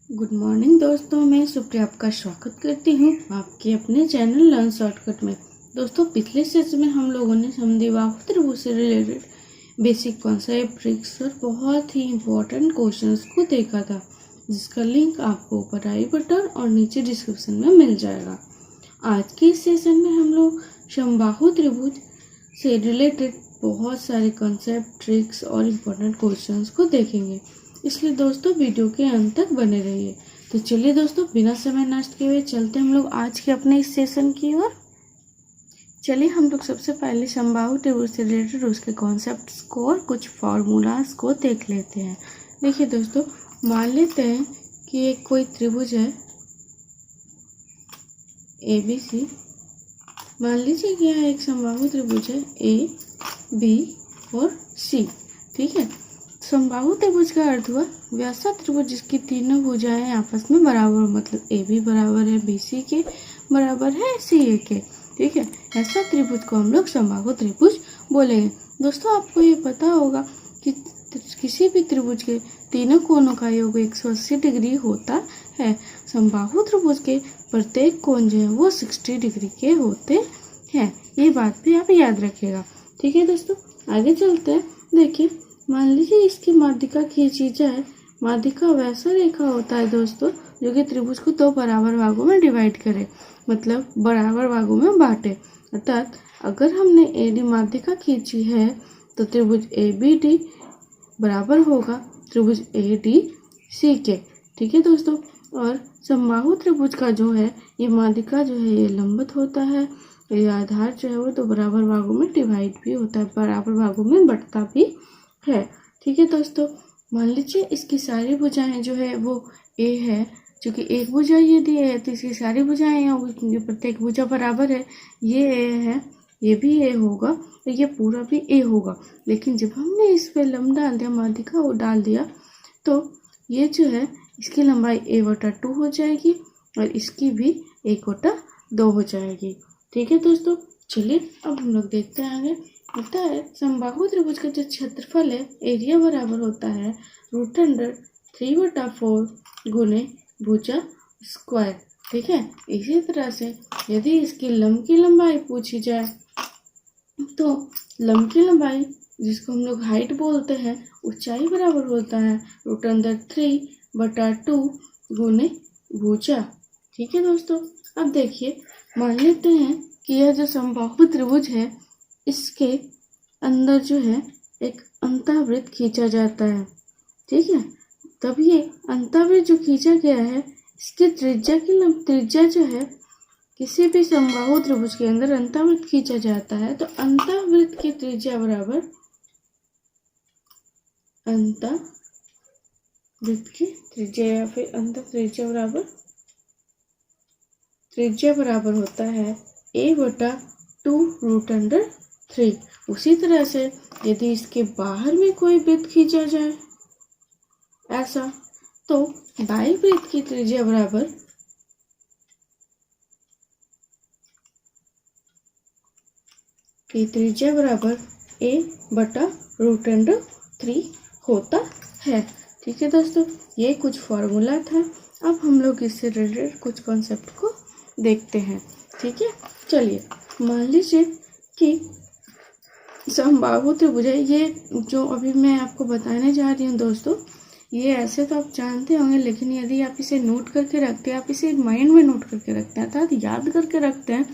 Good morning दोस्तों, मैं सुप्रिया आपका स्वागत करती हूँ आपके अपने चैनल लर्न शॉर्टकट में। दोस्तों, पिछले सेशन में हम लोगों ने समद्विबाहु त्रिभुज से रिलेटेड बेसिक कॉन्सेप्ट, ट्रिक्स और बहुत ही इम्पोर्टेंट क्वेश्चंस को देखा था, जिसका लिंक आपको ऊपर आई बटन और नीचे डिस्क्रिप्शन में मिल जाएगा। आज के इस सेशन में हम लोग समबाहु त्रिभुज से रिलेटेड बहुत सारे कॉन्सेप्ट, ट्रिक्स और इम्पोर्टेंट क्वेश्चंस को देखेंगे, इसलिए दोस्तों वीडियो के अंत तक बने रहिए। तो चलिए दोस्तों, बिना समय नष्ट किए हुए चलते हम लोग आज के अपने इस सेशन की ओर। चलिए हम लोग सबसे पहले समबाहु त्रिभुज से रिलेटेड उसके कॉन्सेप्ट्स को और कुछ फॉर्मूलाज को देख लेते हैं। देखिए दोस्तों, मान लेते हैं कि एक कोई त्रिभुज है ABC। मान लीजिए कि यहाँ एक समबाहु त्रिभुज है AB और C। ठीक है, समबाहु त्रिभुज का अर्थ हुआ वैसा त्रिभुज जिसकी तीनों भुजाएं आपस में बराबर हो, मतलब AB बराबर है BC के, बराबर है CA के। ठीक है, ऐसा त्रिभुज को हम लोग समबाहु त्रिभुज बोलेंगे। दोस्तों, आपको ये पता होगा कि किसी भी त्रिभुज के तीनों कोणों का योग 180 डिग्री होता है। समबाहु त्रिभुज के प्रत्येक कोण जो है वो 60 डिग्री के होते हैं। ये बात भी आप याद रखिएगा। ठीक है दोस्तों, आगे चलते हैं। देखिए, मान लीजिए इसकी माध्यिका खींची जाए। माध्यिका वैसा रेखा होता है दोस्तों जो कि त्रिभुज को दो बराबर भागों में डिवाइड करे, मतलब बराबर भागों में बांटे। अर्थात अगर हमने AD माध्यिका खींची है तो त्रिभुज ABD बराबर होगा त्रिभुज ADC के। ठीक है दोस्तों, और समबाहु त्रिभुज का जो है ये माध्यिका जो है ये लंबवत होता है, ये आधार जो है वो दो बराबर भागों में डिवाइड भी होता है, बराबर भागों में बंटता भी है। ठीक है दोस्तों, मान लीजिए इसकी सारी भुजाएं जो है वो A है, क्योंकि एक भुजा ये दी है तो इसकी सारी भुजाएं होगी, क्योंकि प्रत्येक भुजा बराबर है। ये A है, ये भी A होगा, तो ये पूरा भी A होगा। लेकिन जब हमने इस पे लंब डाल दिया, माध्यिका वो डाल दिया, तो ये जो है इसकी लंबाई A/2 हो जाएगी और इसकी भी 1/2 हो जाएगी। ठीक है दोस्तों, चलिए अब हम लोग देखते हैं आगे। होता है समबाहु त्रिभुज का जो क्षेत्रफल है, एरिया बराबर होता है √3/4 गुने भुजा स्क्वायर। ठीक है, इसी तरह से यदि इसकी लंब की लंबाई पूछी जाए तो लंब की लंबाई, जिसको हम लोग हाइट बोलते हैं, ऊंचाई बराबर होता है √3/2 गुने भुजा। ठीक है दोस्तों, अब देखिए, मान लेते हैं कि यह जो समबाहु त्रिभुज है इसके अंदर जो है एक अंतःवृत्त खींचा जाता है। ठीक है, तब ये अंतःवृत्त जो खींचा गया है इसकी त्रिज्या जो है, किसी भी समबाहु त्रिभुज के अंदर अंतःवृत्त खींचा जाता है तो अंतःवृत्त की त्रिज्या बराबर, अंतःवृत्त की त्रिज्या या फिर अंत त्रिज्या बराबर, त्रिज्या बराबर होता है A/2√3। उसी तरह से यदि इसके बाहर में कोई वृत्त खींचा जाए ऐसा, तो दायीं वृत्त की त्रिज्या बराबर A/√3 होता है। ठीक है दोस्तों, ये कुछ फॉर्मूला था। अब हम लोग इससे रिलेटेड कुछ कॉन्सेप्ट को देखते हैं। ठीक है, चलिए, मान लीजिए कि समबाहु त्रिभुज है, ये जो अभी मैं आपको बताने जा रही हूँ दोस्तों, ये ऐसे तो आप जानते होंगे, लेकिन यदि आप इसे नोट करके रखते हैं, आप इसे माइंड में नोट करके रखते हैं, अर्थात याद करके रखते हैं,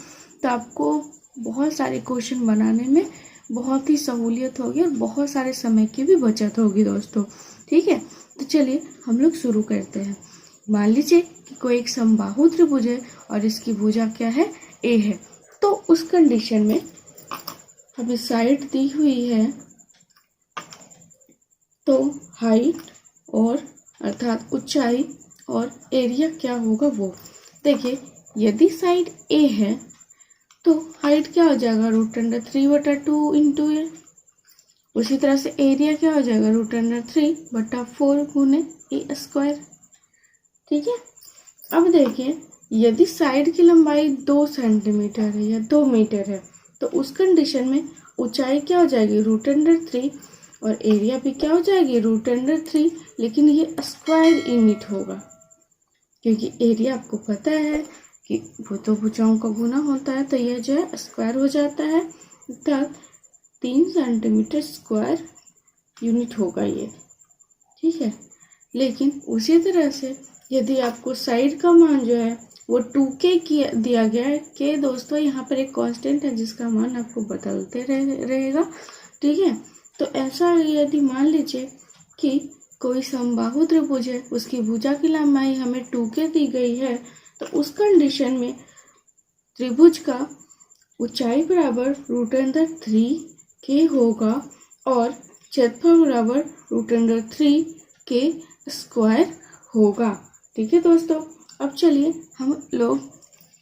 तो आपको बहुत सारे क्वेश्चन बनाने में बहुत ही सहूलियत होगी और बहुत सारे समय की भी बचत होगी दोस्तों। ठीक है, तो चलिए हम लोग शुरू करते हैं। मान लीजिए कि कोई एक समबाहु त्रिभुज है और इसकी भुजा क्या है, A है। तो उस कंडीशन में अभी साइड दी हुई है, तो हाइट और अर्थात ऊंचाई और एरिया क्या होगा वो देखिए। यदि साइड A है तो हाइट क्या हो जाएगा √3/2 इंटू A। उसी तरह से एरिया क्या हो जाएगा √3/4 गुने A²। ठीक है, अब देखिए, यदि साइड की लंबाई 2 सेंटीमीटर है या 2 मीटर है तो उस कंडीशन में ऊंचाई क्या हो जाएगी √3 और एरिया भी क्या हो जाएगी √3, लेकिन ये स्क्वायर यूनिट होगा। क्योंकि एरिया आपको पता है कि वो तो भुजाओं का गुना होता है, तो यह जो है स्क्वायर हो जाता है, अर्थात 3 सेंटीमीटर स्क्वायर यूनिट होगा ये। ठीक है, लेकिन उसी तरह से यदि आपको साइड का मान जो है वो 2k दिया गया है, के दोस्तों यहाँ पर एक कांस्टेंट है जिसका मान आपको बदलते रहेगा। ठीक है, तो ऐसा यदि मान लीजिए कि कोई समबाहु त्रिभुज है, उसकी भुजा की लंबाई हमें 2k दी गई है, तो उस कंडीशन में त्रिभुज का ऊंचाई बराबर √3k होगा और क्षेत्रफल बराबर √3k स्क्वायर होगा। ठीक है दोस्तों, अब चलिए हम लोग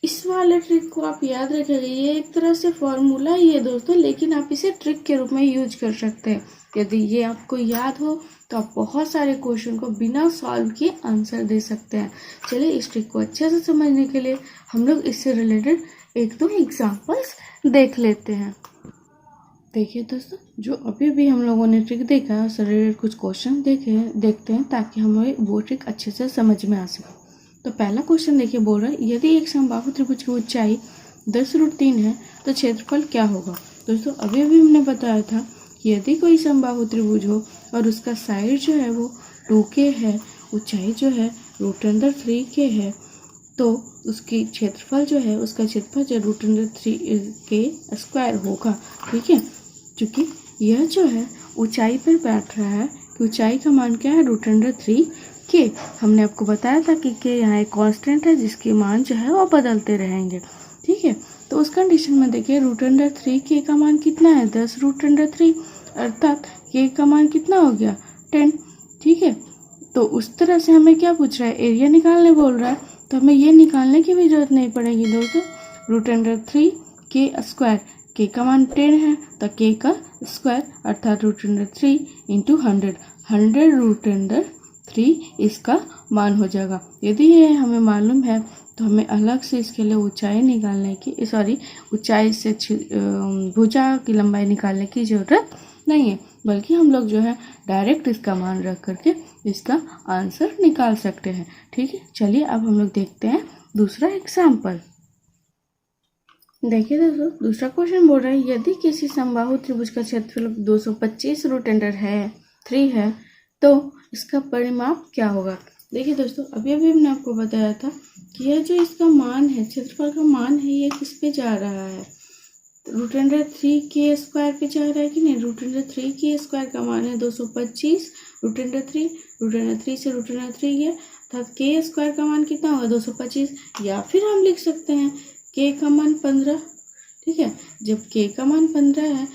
इस वाले ट्रिक को आप याद रखेंगे। ये एक तरह से फॉर्मूला ही है दोस्तों, लेकिन आप इसे ट्रिक के रूप में यूज कर सकते हैं। यदि ये आपको याद हो तो आप बहुत सारे क्वेश्चन को बिना सॉल्व किए आंसर दे सकते हैं। चलिए इस ट्रिक को अच्छे से समझने के लिए हम लोग इससे रिलेटेड 1-2 एग्जाम्पल्स देख लेते हैं। देखिए दोस्तों, जो अभी भी हम लोगों ने ट्रिक देखा है उससे रिलेटेड कुछ क्वेश्चन देखते हैं ताकि हमें वो ट्रिक अच्छे से समझ में आ सके। तो पहला क्वेश्चन देखिए, बोल रहा है यदि एक समबाहु त्रिभुज की ऊंचाई 10√3 है तो क्षेत्रफल क्या होगा। दोस्तों अभी भी हमने बताया था कि यदि कोई समबाहु त्रिभुज हो और उसका साइड जो है वो 2k है, ऊंचाई जो है √3k है, तो उसकी क्षेत्रफल जो है उसका क्षेत्रफल जो √3k स्क्वायर होगा। ठीक है, क्योंकि यह जो है ऊंचाई पर बैठ रहा है कि ऊंचाई का मान क्या है √3k। हमने आपको बताया था कि के यहाँ एक कांस्टेंट है जिसके मान जो है वो बदलते रहेंगे। ठीक है, तो उस कंडीशन में देखिए √3k का मान कितना है 10√3, अर्थात k का मान कितना हो गया 10। ठीक है, तो उस तरह से हमें क्या पूछ रहा है, एरिया निकालने बोल रहा है, तो हमें ये निकालने की भी जरूरत नहीं पड़ेगी दोस्तों। √3k स्क्वायर, k का मान 10 है तो k का स्क्वायर अर्थात √3 × 100, 100√3 इसका मान हो जाएगा। यदि ये हमें मालूम है तो हमें अलग से इसके लिए ऊंचाई निकालने की ऊंचाई से भुजा की लंबाई निकालने की ज़रूरत नहीं है, बल्कि हम लोग जो है डायरेक्ट इसका मान रख करके इसका आंसर निकाल सकते हैं। ठीक है, चलिए अब हम लोग देखते हैं दूसरा एग्जाम्पल। देखिए दोस्तों, दूसरा क्वेश्चन बोल रहा है यदि किसी समबाहु त्रिभुज का क्षेत्रफल 225√3 है तो इसका परिमाप क्या होगा। देखिए दोस्तों, अभी हमने आपको बताया था कि यह जो इसका मान है, क्षेत्रफल का मान है, ये किस पे जा रहा है, √3k स्क्वायर पे जा रहा है कि नहीं। √3k स्क्वायर का मान है 225, √3 से √3 गया, अर्थात k स्क्वायर का मान कितना होगा 225, या फिर हम लिख सकते हैं k का मान 15। ठीक है, जब k का मान 15 है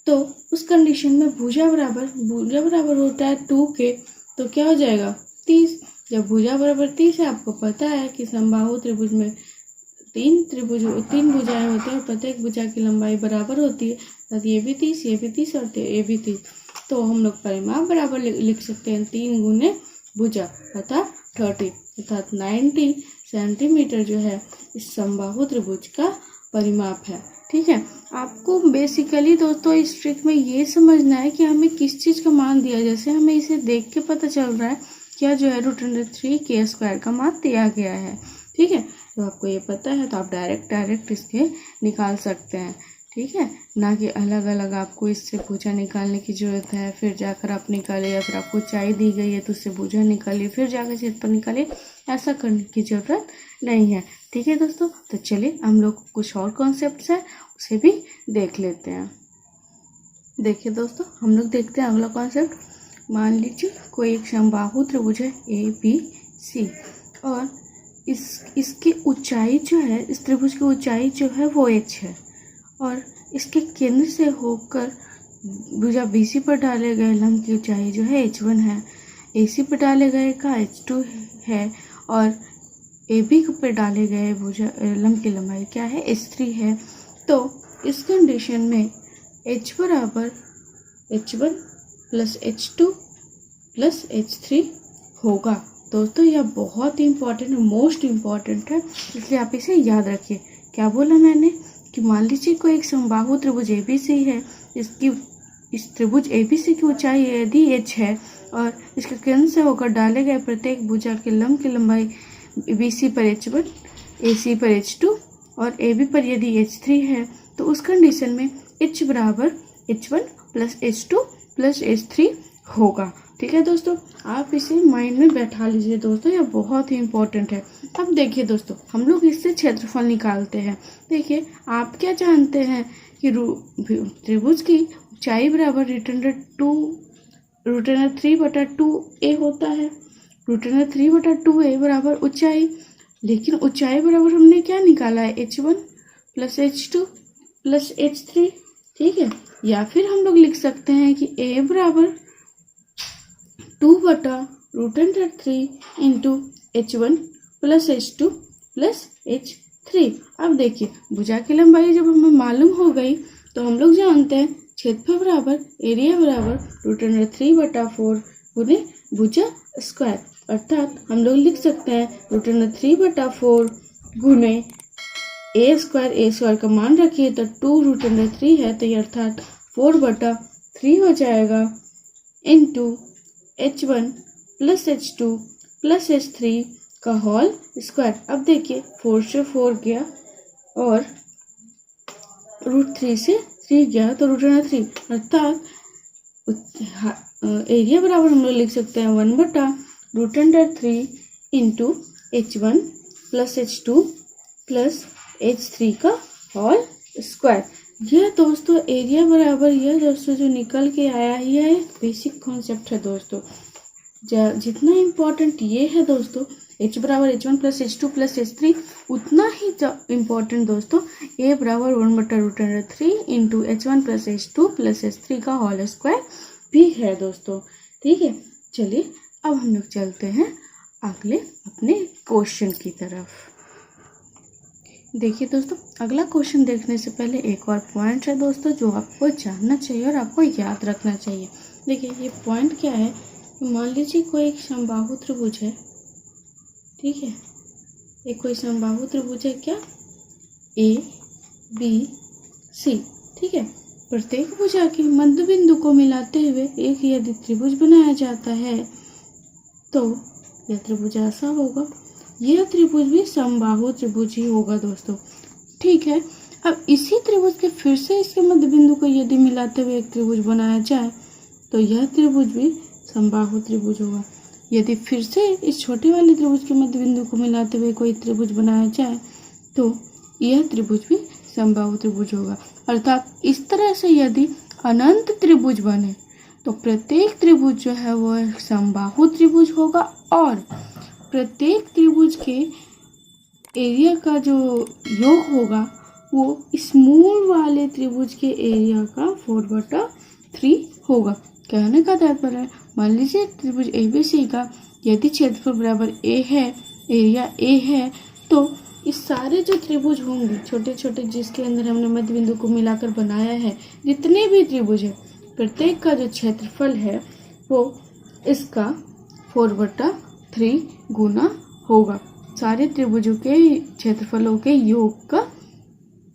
तो उस कंडीशन में भुजा बराबर होता है 2k, तो क्या हो जाएगा 30। जब भुजा बराबर 30 है, आपको पता है कि समबाहु त्रिभुज में 3 भुजाएं होती हैं और प्रत्येक भुजा की लंबाई बराबर होती है, अर्थात ये भी 30, ये भी 30 और ये भी 30। तो हम लोग परिमाप बराबर लिख सकते हैं 3 गुने भुजा अर्थात 30, अर्थात 90 सेंटीमीटर जो है इस समबाहु त्रिभुज का परिमाप है। ठीक है, आपको बेसिकली दोस्तों इस ट्रिक में ये समझना है कि हमें किस चीज़ का मान दिया, जैसे हमें इसे देख के पता चल रहा है क्या जो है √3k स्क्वायर का मान दिया गया है। ठीक है, तो आपको ये पता है तो आप डायरेक्ट इसके निकाल सकते हैं। ठीक है, ना कि अलग अलग आपको इससे भुजा निकालने की ज़रूरत है, फिर जाकर आप निकाले, या फिर आपको ऊंचाई दी गई है तो उससे भुजा निकालिए, फिर जाकर क्षेत्रफल निकालिए, ऐसा करने की ज़रूरत नहीं है। ठीक है दोस्तों, तो चलिए हम लोग कुछ और कॉन्सेप्ट्स हैं उसे भी देख लेते हैं। देखिए दोस्तों, हम लोग देखते हैं अगला कॉन्सेप्ट। मान लीजिए कोई एक समबाहु त्रिभुज है ABC और इसकी ऊंचाई जो है, इस त्रिभुज की ऊंचाई जो है वो h है और इसके केंद्र से होकर भुजा BC पर डाले गए लंब की ऊंचाई जो है h1 है, AC पर डाले गए का h2 है और AB पर डाले गए भुजा लंब की लंबाई क्या है h3 है। तो इस कंडीशन में h बराबर h1 + h2 + h3 होगा। दोस्तों यह बहुत ही इम्पोर्टेंट, मोस्ट इम्पॉर्टेंट है, इसलिए आप इसे याद रखिए। क्या बोला मैंने कि मान लीजिए कोई एक समबाहु त्रिभुज ABC है, इस त्रिभुज ABC की ऊंचाई यदि h है और इसके केंद्र से होकर डाले गए प्रत्येक भुजा के लंब की लंबाई BC पर H1, AC पर H2 और AB पर यदि H3 है तो उस कंडीशन में H बराबर H1 plus H2 plus H3 होगा। ठीक है दोस्तों, आप इसे माइंड में बैठा लीजिए दोस्तों, यह बहुत ही इंपॉर्टेंट है। अब देखिए दोस्तों, हम लोग इससे क्षेत्रफल निकालते हैं। देखिए, आप क्या जानते हैं कि त्रिभुज की ऊंचाई बराबर √3/2a होता है। √3/2a बराबर ऊंचाई, लेकिन ऊंचाई बराबर हमने क्या निकाला है, H1 plus H2 plus H3। ठीक है, या फिर हम लोग लिख सकते हैं कि a बराबर 2/√3 into H1 plus H2 plus H3। अब देखिए, भुजा की लंबाई जब हमें मालूम हो गई तो हम लोग जानते हैं क्षेत्रफल बराबर एरिया बराबर √3/4 गुने भुजा स्क्वायर, अर्थात हम लोग लिख सकते हैं √3/4 गुने a² का मान रखिए तो 2√3 है, तो ये अर्थात 4/3 हो जाएगा into H1 plus H2 plus H3 का होल स्क्वायर। अब देखिए, 4 से 4 गया और √3 से 3 गया तो √3, अर्थात एरिया बराबर हम लोग लिख सकते हैं 1/√3 into H1 plus H2 plus H3 का होल स्क्वायर। यह दोस्तों एरिया बराबर, यह दोस्तों जो निकल के आया ही है, बेसिक कॉन्सेप्ट है दोस्तों। जितना इम्पोर्टेंट ये है दोस्तों, H बराबर H1 plus H2 plus H3, उतना ही इम्पोर्टेंट दोस्तों A बराबर 1/√3 into H1 plus H2 plus H3 का होल स्क्वायर भी है दोस्तों। ठीक है, चलिए अब हम लोग चलते हैं अगले अपने क्वेश्चन की तरफ। देखिए दोस्तों, अगला क्वेश्चन देखने से पहले एक और पॉइंट है दोस्तों जो आपको जानना चाहिए और आपको याद रखना चाहिए। देखिए, ये पॉइंट क्या है कि मान लीजिए कोई एक समबाहु त्रिभुज है। ठीक है, एक कोई समबाहु त्रिभुज है, क्या, ABC। ठीक है, प्रत्येक भुजा के मध्य बिंदु को मिलाते हुए एक यदि त्रिभुज बनाया जाता है तो यह त्रिभुज ऐसा होगा। यह त्रिभुज भी समबाहु त्रिभुज ही होगा दोस्तों। ठीक है, अब इसी त्रिभुज के फिर से इसके मध्य बिंदु को यदि मिलाते हुए एक त्रिभुज बनाया जाए तो यह त्रिभुज भी समबाहु त्रिभुज होगा। यदि फिर से इस छोटे वाले त्रिभुज के मध्य बिंदु को मिलाते हुए कोई त्रिभुज बनाया जाए तो यह त्रिभुज भी समबाहु त्रिभुज होगा। अर्थात इस तरह से यदि अनंत त्रिभुज बने तो प्रत्येक त्रिभुज जो है वह समबाहु त्रिभुज होगा और प्रत्येक त्रिभुज के एरिया का जो योग होगा वो इस मूल वाले त्रिभुज के एरिया का 4/3 होगा। कहने का तात्पर्य है, मान लीजिए त्रिभुज ABC का यदि क्षेत्रफल बराबर A है, एरिया A है, तो इस सारे जो त्रिभुज होंगे छोटे छोटे जिसके अंदर हमने मध्य बिंदु को मिलाकर बनाया है, जितने भी त्रिभुज है, प्रत्येक का जो क्षेत्रफल है वो इसका 4/3 गुना होगा। सारे त्रिभुजों के क्षेत्रफलों के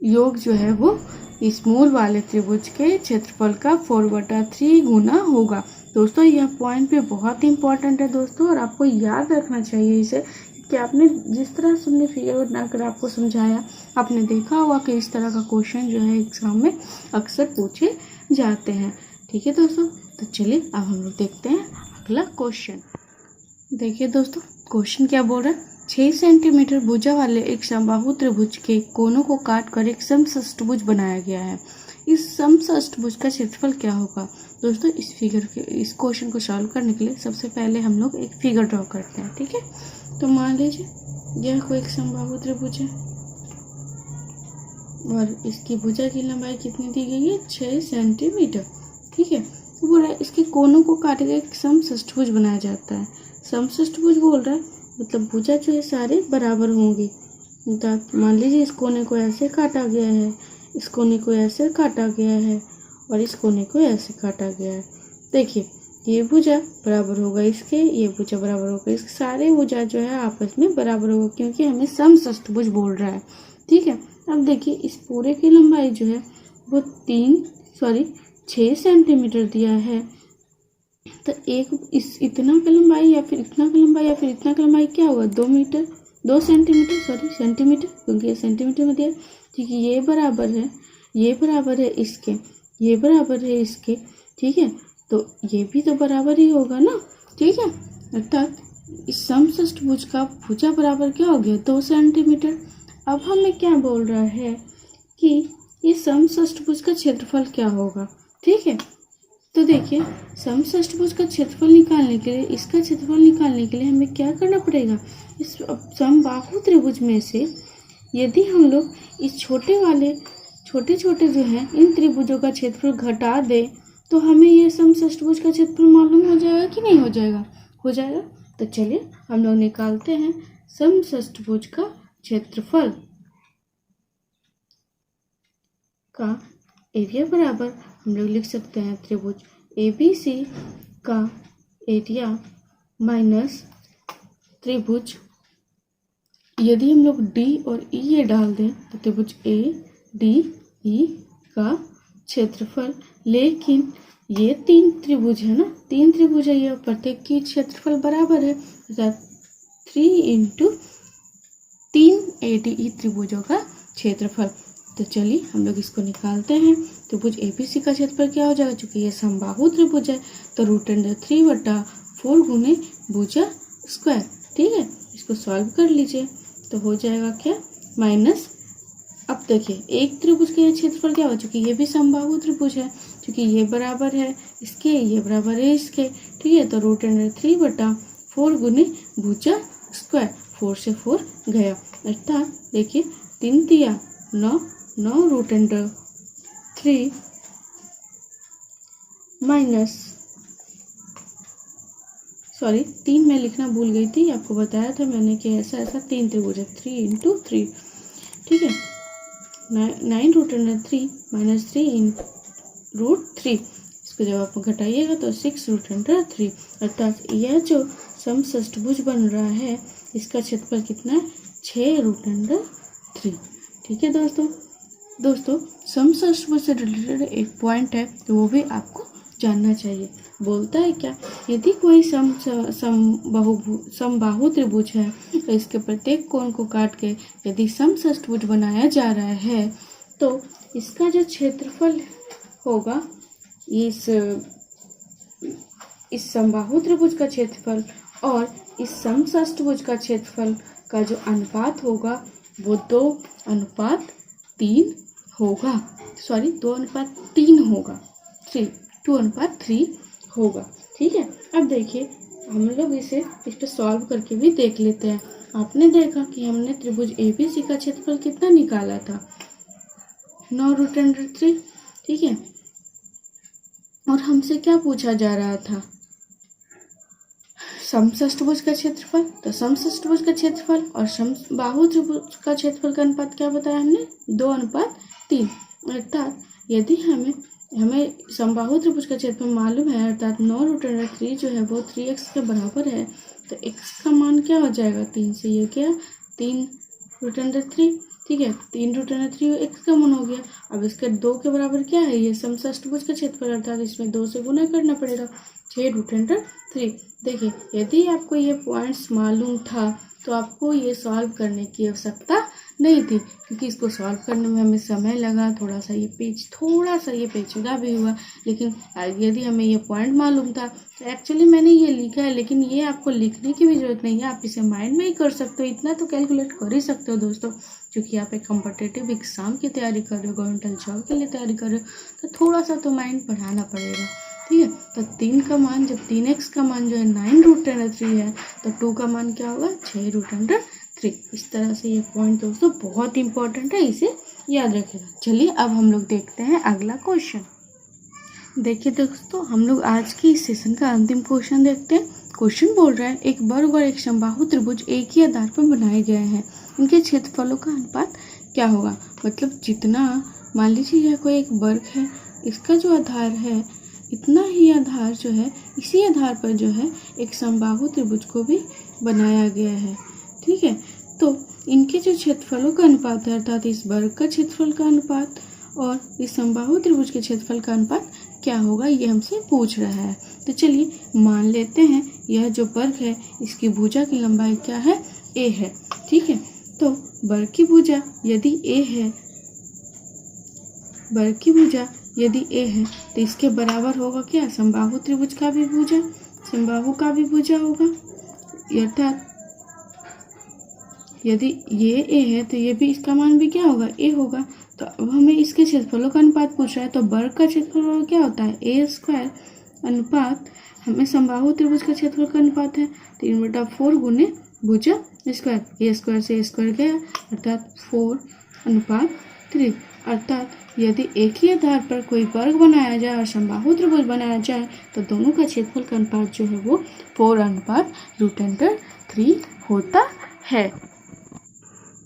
योग जो है वो इस मूल वाले त्रिभुज के क्षेत्रफल का 4/3 गुना होगा। दोस्तों, यह पॉइंट भी बहुत इंपॉर्टेंट है दोस्तों और आपको याद रखना चाहिए इसे, कि आपने जिस तरह से हमने फिगर बनाकर आपको समझाया, आपने देखा होगा कि इस तरह का क्वेश्चन जो है एग्जाम में अक्सर पूछे जाते हैं। ठीक है दोस्तों, तो चलिए अब हम लोग देखते हैं अगला क्वेश्चन। देखिए दोस्तों, क्वेश्चन क्या बोल रहा है, 6 सेंटीमीटर भुजा वाले एक समबाहु त्रिभुज के कोनों को काट कर एक समषष्टभुज बनाया गया है। इस समषष्टभुज का क्षेत्रफल क्या होगा। दोस्तों, इस क्वेश्चन को सॉल्व करने के लिए सबसे पहले हम लोग एक फिगर ड्रॉ करते हैं। ठीक है, तो मान लीजिए यह कोई एक समबाहु त्रिभुज है और इसकी भुजा की लंबाई कितनी दी गई है, 6 सेंटीमीटर। ठीक है, तो बोल रहा है इसके कोनों को काट कर एक समषष्टभुज बनाया जाता है। समषष्टभुज बोल रहा है मतलब भुजा जो है सारे बराबर होंगी। मान लीजिए इस कोने को ऐसे काटा गया है, इस कोने को ऐसे काटा गया है और इस कोने को ऐसे काटा गया है। देखिए, ये भुजा बराबर होगा इसके, ये भुजा बराबर होगा इसके, सारे भुजा जो है आपस में बराबर होगा क्योंकि हमें समषष्टभुज बोल रहा है। ठीक है, अब देखिए इस पूरे की लंबाई जो है वो 6 सेंटीमीटर दिया है, तो एक इतना का लंबाई या फिर इतना का लंबाई या फिर इतना का लंबाई क्या होगा, 2 मीटर। 2 सेंटीमीटर, सॉरी सेंटीमीटर, क्योंकि ये सेंटीमीटर में दिया, ठीक है। ये बराबर है इसके, ये बराबर है इसके, ठीक है। तो ये भी तो बराबर ही होगा ना, ठीक है। अर्थात इस समषष्ठभुज का भुजा बराबर क्या हो गया, 2 सेंटीमीटर। अब हमें क्या बोल रहा है कि ये समषष्ठभुज का क्षेत्रफल क्या होगा, ठीक है। तो देखिए, समषष्ठभुज का क्षेत्रफल निकालने के लिए, इसका क्षेत्रफल निकालने के लिए हमें क्या करना पड़ेगा, इस समबाहु त्रिभुज में से यदि हम लोग इस छोटे छोटे जो है इन त्रिभुजों का क्षेत्रफल घटा दें तो हमें ये समषष्ठभुज का क्षेत्रफल मालूम हो जाएगा कि नहीं हो जाएगा, हो जाएगा। तो चलिए हम लोग निकालते हैं समषष्ठभुज का क्षेत्रफल का एरिया बराबर, हम लोग लिख सकते हैं त्रिभुज ABC का एरिया माइनस त्रिभुज, यदि हम लोग D और E ये डाल दें तो त्रिभुज ADE का क्षेत्रफल। लेकिन ये 3 त्रिभुज है ना, 3 त्रिभुज है, ये प्रत्येक की क्षेत्रफल बराबर है, अर्थात 3 × 3 ADE त्रिभुजों का क्षेत्रफल। तो चलिए हम लोग इसको निकालते हैं। त्रिभुज ABC का क्षेत्रफल क्या हो जाएगा, चूंकि ये समबाहु त्रिभुज है तो √3/4 गुने भुजा स्क्वायर, ठीक है। इसको सॉल्व कर लीजिए तो हो जाएगा क्या, माइनस। अब देखिए एक त्रिभुज का क्षेत्रफल क्या हो, चूंकि ये भी समबाहु त्रिभुज है, क्योंकि ये बराबर है इसके, ये बराबर है इसके, ठीक है। तो √3/4 गुने भुजा स्क्वायर, 4 से 4 गया, अर्थात देखिए 3 दिया 9 √3 माइनस, सॉरी 3 मैं लिखना भूल गई थी, आपको बताया था मैंने कि ऐसा 3 त्रिभुज है, 3 × 3, ठीक है। 9 √3 माइनस 3 √3, इसको जब आप घटाइएगा तो 6 √3, अर्थात यह जो समषष्ठभुज बन रहा है इसका क्षेत्रफल कितना है, 6 √3, ठीक है। दोस्तों समषष्ठभुज से रिलेटेड एक पॉइंट है तो वो भी आपको जानना चाहिए। बोलता है क्या, यदि कोई समबाहु त्रिभुज है तो इसके प्रत्येक कोण को काट के यदि समषष्ठभुज बनाया जा रहा है तो इसका जो क्षेत्रफल होगा, इस समबाहु त्रिभुज का क्षेत्रफल और इस समषष्ठभुज का क्षेत्रफल का जो अनुपात होगा वो 2:3 होगा, सॉरी 2:3 होगा, 2:3 होगा, ठीक है। अब देखिए हम लोग इस पर सॉल्व करके भी देख लेते हैं। आपने देखा कि हमने त्रिभुज ABC का क्षेत्रफल कितना निकाला था, 9 √3, ठीक है। और हमसे क्या पूछा जा रहा था, समषष्ठभुज का क्षेत्रफल। तो समषष्ठभुज का क्षेत्रफल और समबाहु त्रिभुज का क्षेत्रफल का अनुपात क्या बताया हमने, 2:3, अर्थात यदि हमें समबाहु त्रिभुज का क्षेत्रफल मालूम है, अर्थात 9 √3 जो है वो 3x के बराबर है, तो x का मान क्या हो जाएगा, 3 से ये क्या 3 √3, ठीक है। 3 √3 x का मान हो गया। अब इसके 2 के बराबर क्या है, ये समषष्ठभुज का क्षेत्रफल, अर्थात इसमें 2 से गुना करना पड़ेगा, 6 √3। देखिए यदि आपको ये पॉइंट्स मालूम था तो आपको ये सॉल्व करने की आवश्यकता नहीं थी, क्योंकि इसको सॉल्व करने में हमें समय लगा, थोड़ा सा ये पेचीदा भी हुआ। लेकिन यदि हमें ये पॉइंट मालूम था तो एक्चुअली मैंने ये लिखा है, लेकिन ये आपको लिखने की भी जरूरत नहीं है, आप इसे माइंड में ही कर सकते हो, इतना तो कैलकुलेट कर ही सकते हो दोस्तों। क्योंकि आप एक कॉम्पिटिटिव एग्जाम की तैयारी कर रहे हो, गवर्नमेंट जॉब के लिए तैयारी कर रहे हो, तो थोड़ा सा तो माइंड बढ़ाना पड़ेगा, ठीक है। तो 3 का मान, जब 3x का मान जो है 9 √3 है तो 2 का मान क्या होगा, 6 √3। इस तरह से ये पॉइंट दोस्तों बहुत इंपॉर्टेंट है, इसे याद रखिएगा। चलिए अब हम लोग देखते हैं अगला क्वेश्चन। देखिए दोस्तों, हम लोग आज की इस सेशन का अंतिम क्वेश्चन देखते हैं। क्वेश्चन बोल रहा है, एक वर्ग और एक समबाहु त्रिभुज एक ही आधार पर बनाए गए हैं, इनके क्षेत्रफलों का अनुपात क्या होगा। मतलब जितना, मान लीजिए यह कोई एक वर्ग है, इसका जो आधार है इतना ही आधार जो है, इसी आधार पर जो है एक समबाहु त्रिभुज को भी बनाया गया है, ठीक है। तो इनके जो क्षेत्रफलों का अनुपात है, अर्थात इस वर्ग का क्षेत्रफल का अनुपात और इस समबाहु त्रिभुज के क्षेत्रफल का अनुपात क्या होगा, ये हमसे पूछ रहा है। तो चलिए मान लेते हैं यह जो वर्ग है इसकी भुजा की लंबाई क्या है, a है। ठीक है। तो वर्ग की भुजा यदि ए है, वर्ग की भुजा यदि ए है तो इसके बराबर होगा क्या, समबाहु त्रिभुज का भी भुजा, समबाहु का भी भुजा होगा। अर्थात यदि ये ए है तो ये भी, इसका मान भी क्या होगा, ए होगा। तो अब हमें इसके क्षेत्रफलों का अनुपात पूछ रहा है, तो वर्ग का क्षेत्रफल क्या होता है, ए स्क्वायर अनुपात हमें समबाहु त्रिभुज का क्षेत्रफल का अनुपात है 3/4 गुने भुजा स्क्वायर, ए स्क्वायर से ए स्क्वायर गया अर्थात 4/3। अर्थात यदि एक ही आधार पर कोई वर्ग बनाया जाए और समबाहु त्रिभुज बनाया जाए तो दोनों का क्षेत्रफल का अनुपात जो है वो 4/√3 होता है।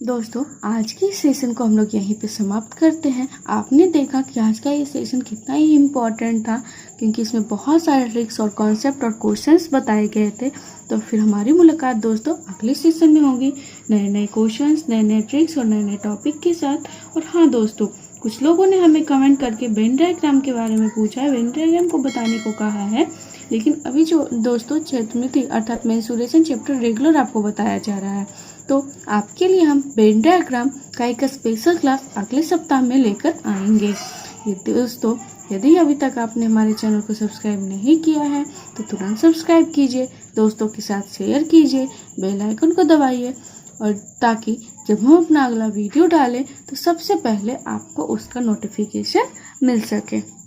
दोस्तों आज की सेशन को हम लोग यहीं पे समाप्त करते हैं। आपने देखा कि आज का ये सेशन कितना ही इम्पोर्टेंट था, क्योंकि इसमें बहुत सारे ट्रिक्स और कॉन्सेप्ट और क्वेश्चंस बताए गए थे। तो फिर हमारी मुलाकात दोस्तों अगले सेशन में होगी नए नए क्वेश्चंस, नए नए ट्रिक्स और नए नए टॉपिक के साथ। और हाँ दोस्तों, कुछ लोगों ने हमें कमेंट करके वेन डायग्राम के बारे में पूछा है, वेन डायग्राम को बताने को कहा है, लेकिन अभी जो दोस्तों क्षेत्रमिति अर्थात मेंसुरेशन चैप्टर रेगुलर आपको बताया जा रहा है। तो आपके लिए हम वेन डायग्राम का एक स्पेशल क्लास अगले सप्ताह में लेकर आएंगे। ये दोस्तों यदि अभी तक आपने हमारे चैनल को सब्सक्राइब नहीं किया है तो तुरंत सब्सक्राइब कीजिए, दोस्तों के साथ शेयर कीजिए, बेल आइकन को दबाइए, और ताकि जब हम अपना अगला वीडियो डालें तो सबसे पहले आपको उसका नोटिफिकेशन मिल सके।